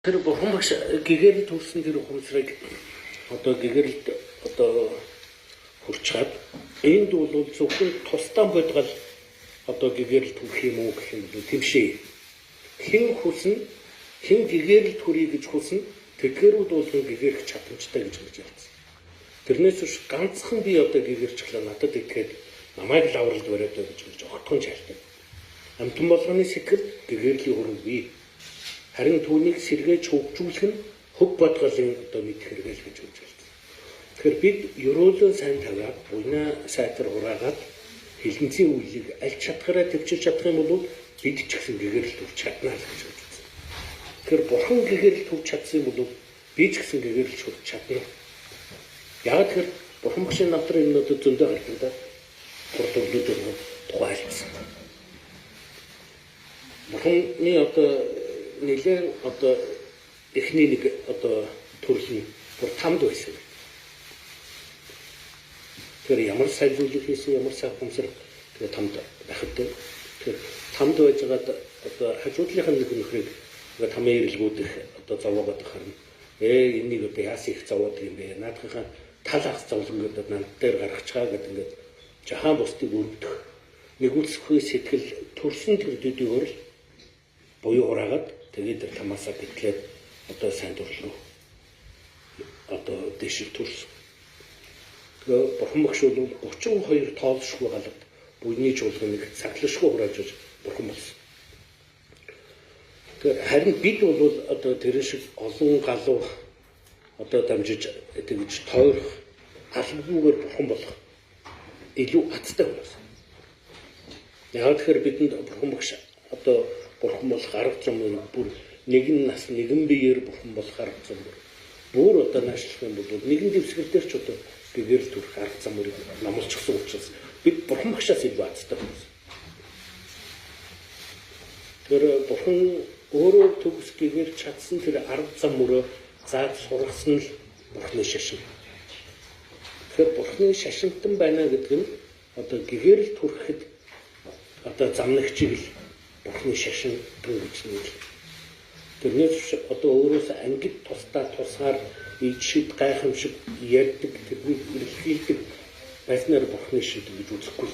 Тэр бурхан багш гэгэрэл төрсөн тэр ухамсарыг одоо гэгэрэлд одоо хүрч чад энд бол зөвхөн тусдаа бодгол одоо гэгэрэл төрөх юм уу гэх юм бол тэмшээ. Хэн хүснэ хэн гэгэрэл төрье гэж хүснэ тэдгэрүүд бол гэгэрэх чадамжтай гэж хэлж ярьсан. Тэрнээс биш ганцхан би одоо гэгэрчлээ надад итгэхэд намайг лавралд бариад гэж хэлж огтхон чайлтав. Амтан болгоны сэтгэл гэгэрлийн хөрөнгө бий. Харин түүнийг сэргээж хөгжүүлэх нь хөг бодголын одоо мэд хэрэгэл гэж үзэж байна. Тэгэхээр бид ерөөлөө сайн тавиад буйнаа сайтар ураагаад хилэнцгийн үйлийг аль чадхаараа төвчилж чадах юм бол бид ч гэсэн гэгэрэл төвч чаднаа л гэж үзэж байна. Тэгэхээр бурхан гэгэрэл төвч чадсан бол би ч гэсэн гэгэрэл төвч чадна. Яг тэр бурхан багшийн намтрын юмнуудад зөндөө гардаг да. Бүртгэлүүд тухайлсан. Бурханы одоо нэлээд одоо эхний нэг одоо төрлийн бүр тамд байсан. Тэр ямар сайн зүйл хийсэн ямар сайн хүмсэр тэр тамд байхад тэр тамд байж байгаа одоо хажуудлынхаа нэг нөхрийг тамийн ирэлгүүдэх одоо зовоогоод харна. Энийг одоо яасан их зовоод юм бэ? Наадхынхаа тал ах зовлонгод над дээр гаргачихаа гэдэг ингээд жахан бусдыг өрөвдөх нэгүсэхгүй сэтгэл төрсөн тэр дөдөгөр буюу ураагаад тэгээд тэр тамаасаа битлээд одоо сайн дурлуу одоо дэшиг төрсөн. Тэгээ бурхан багш бол 32 тоолшгүй галд буйны чуулганыг цаглашгүй хурааж бурхан болсон. Тэгээ харин бид бол одоо тэр шиг олон галуу одоо дамжиж тэгж тойрох албагүйгээр бурхан болох илүү аттай болсон. Яг тэгэхээр бидэнд бурхан багш одоо бурхан болох арга зам бүр нэгэн нас нэгэн биеэр бурхан болох арга зам бүр одоо наашлах юм бол нэгэн дэвсгэр дээр ч одоо гэгэрэл төрөх арга замыг номлочихсон учраас бид бурхан багшаас илүү азтай болсон. Тэр бурхан өөрөө төгс гэгэрч чадсан тэр арга зам мөрөө зааж сургасан л бурханы шашин. Тэгэхээр бурханы шашинтан байна гэдэг нь одоо гэгэрэл төрөхэд одоо замнагчийг л бурханы шашин гэж нэрлэдэг. Тэрнээс одоо өөрөөсөө ангид тусдаа тусгаар ичид гайхамшиг ярьдаг тэрнийг илэрхийлдэг байснаар бурханы шашин гэж үзэхгүй.